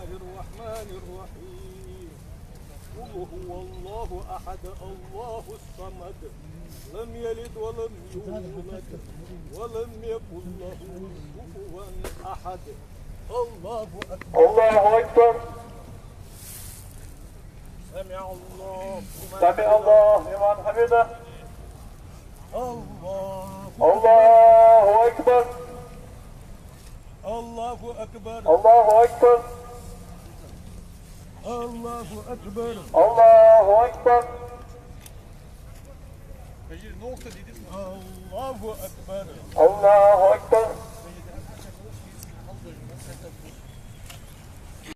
الله الرحمن الرحيم قل هو الله أحد الله الصمد لم يلد ولم يولد ولم يكن له كفوا أحد الله أكبر الله أكبر سمع الله لمن حمده الله أكبر الله أكبر الله أكبر الله أكبر الله أكبر الله أكبر الله أكبر